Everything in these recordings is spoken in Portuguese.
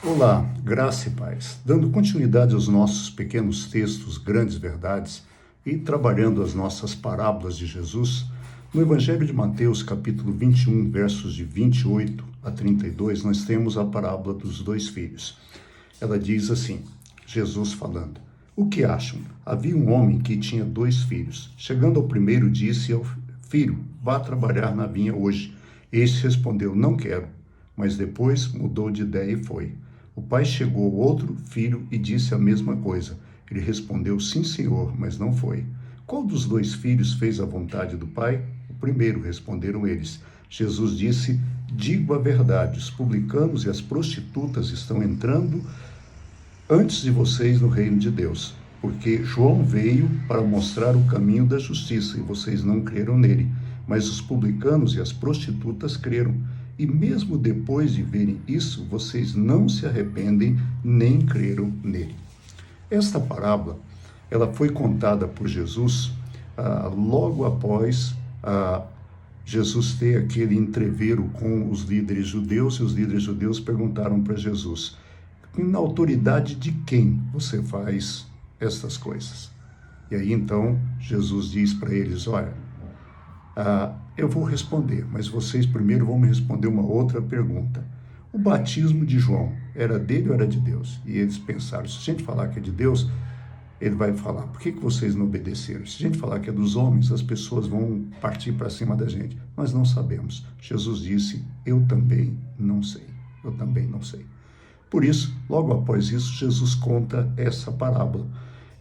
Olá, graça e paz. Dando continuidade aos nossos pequenos textos, grandes verdades, e trabalhando as nossas parábolas de Jesus, no Evangelho de Mateus, capítulo 21, versos de 28 a 32, nós temos a parábola dos dois filhos. Ela diz assim, Jesus falando: "O que acham? Havia um homem que tinha dois filhos. Chegando ao primeiro, disse ao filho: vá trabalhar na vinha hoje. Este respondeu: não quero. Mas depois mudou de ideia e foi. O pai chegou ao outro filho e disse a mesma coisa. Ele respondeu: sim, senhor, mas não foi. Qual dos dois filhos fez a vontade do pai? O primeiro, responderam eles. Jesus disse: digo a verdade, os publicanos e as prostitutas estão entrando antes de vocês no reino de Deus, porque João veio para mostrar o caminho da justiça e vocês não creram nele, mas os publicanos e as prostitutas creram. E mesmo depois de verem isso, vocês não se arrependem nem creram nele." Esta parábola, ela foi contada por Jesus logo após Jesus ter aquele entrevero com os líderes judeus, e os líderes judeus perguntaram para Jesus: na autoridade de quem você faz estas coisas? E aí então Jesus diz para eles: olha, eu vou responder, mas vocês primeiro vão me responder uma outra pergunta. O batismo de João era dele ou era de Deus? E eles pensaram: se a gente falar que é de Deus, ele vai falar: por que vocês não obedeceram? Se a gente falar que é dos homens, as pessoas vão partir para cima da gente. Nós não sabemos. Jesus disse: eu também não sei. Eu também não sei. Por isso, logo após isso, Jesus conta essa parábola.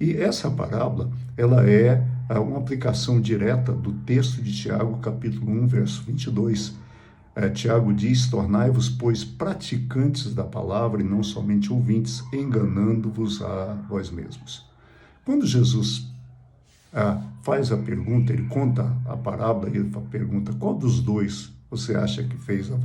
E essa parábola, ela é uma aplicação direta do texto de Tiago, capítulo 1, verso 22. Tiago diz: tornai-vos, pois, praticantes da palavra e não somente ouvintes, enganando-vos a vós mesmos. Quando Jesus faz a pergunta, ele conta a parábola, ele pergunta: qual dos dois você acha que fez a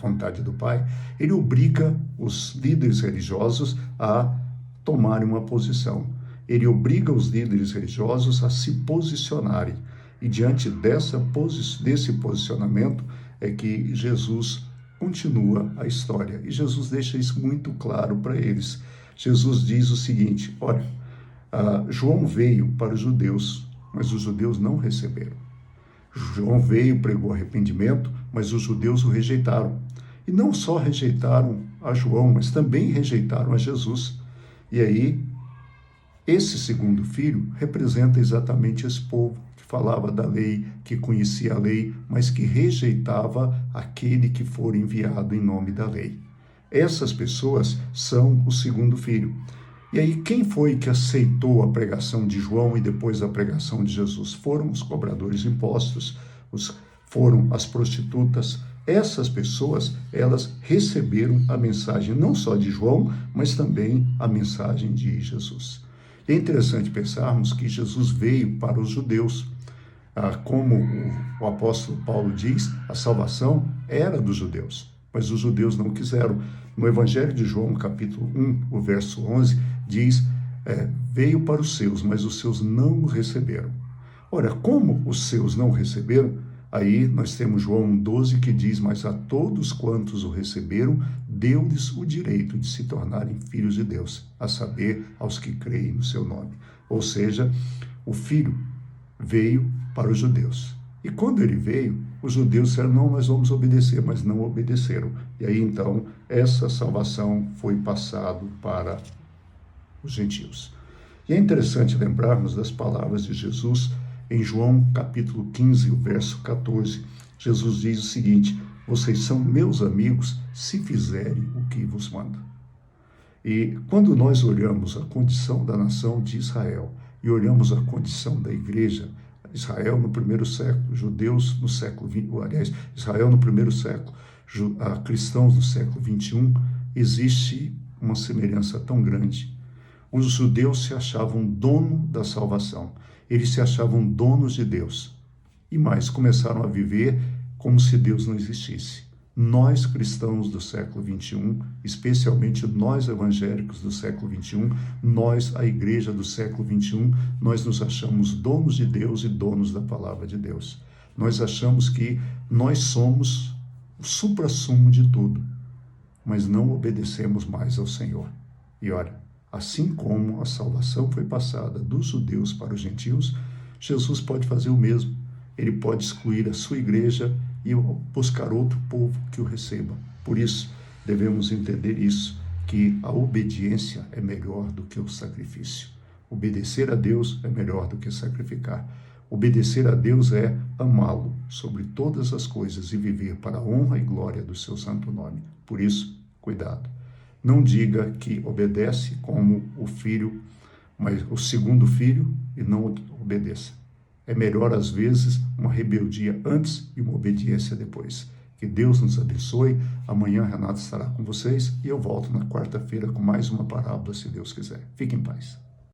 vontade do Pai? Ele obriga os líderes religiosos a tomarem uma posição. Ele obriga os líderes religiosos a se posicionarem. E diante desse posicionamento é que Jesus continua a história. E Jesus deixa isso muito claro para eles. Jesus diz o seguinte: olha, João veio para os judeus, mas os judeus não receberam. João veio, pregou arrependimento, mas os judeus o rejeitaram. E não só rejeitaram a João, mas também rejeitaram a Jesus. E aí, esse segundo filho representa exatamente esse povo que falava da lei, que conhecia a lei, mas que rejeitava aquele que for enviado em nome da lei. Essas pessoas são o segundo filho. E aí, quem foi que aceitou a pregação de João e depois a pregação de Jesus? Foram os cobradores de impostos, foram as prostitutas. Essas pessoas, elas receberam a mensagem não só de João, mas também a mensagem de Jesus. E é interessante pensarmos que Jesus veio para os judeus. Como o apóstolo Paulo diz, a salvação era dos judeus, mas os judeus não quiseram. No Evangelho de João, capítulo 1, o verso 11, diz: veio para os seus, mas os seus não o receberam. Ora, como os seus não receberam, aí nós temos João 12 que diz: mas a todos quantos o receberam, deu-lhes o direito de se tornarem filhos de Deus, a saber, aos que creem no seu nome. Ou seja, o Filho veio para os judeus. E quando ele veio, os judeus disseram: não, nós vamos obedecer, mas não obedeceram. E aí então, essa salvação foi passada para os gentios. E é interessante lembrarmos das palavras de Jesus em João capítulo 15, o verso 14. Jesus diz o seguinte: vocês são meus amigos se fizerem o que vos mando. E quando nós olhamos a condição da nação de Israel e olhamos a condição da igreja, Israel no primeiro século, judeus no século XX, aliás, Israel no primeiro século, cristãos no século XXI, existe uma semelhança tão grande. Os judeus se achavam dono da salvação, eles se achavam donos de Deus. E mais, começaram a viver como se Deus não existisse. Nós, cristãos do século XXI, especialmente nós evangélicos do século XXI, nós, a igreja do século XXI, nós nos achamos donos de Deus e donos da palavra de Deus. Nós achamos que nós somos o suprassumo de tudo. mas não obedecemos mais ao Senhor. E olha, assim como a salvação foi passada dos judeus para os gentios, Jesus pode fazer o mesmo. Ele pode excluir a sua igreja e buscar outro povo que o receba. Por isso, devemos entender isso, que a obediência é melhor do que o sacrifício. Obedecer a Deus é melhor do que sacrificar. Obedecer a Deus é amá-lo sobre todas as coisas e viver para a honra e glória do seu santo nome. Por isso, cuidado. Não diga que obedece como o filho, mas o segundo filho, e não obedeça. É melhor, às vezes, uma rebeldia antes e uma obediência depois. Que Deus nos abençoe. Amanhã Renato estará com vocês e eu volto na quarta-feira com mais uma parábola, se Deus quiser. Fique em paz.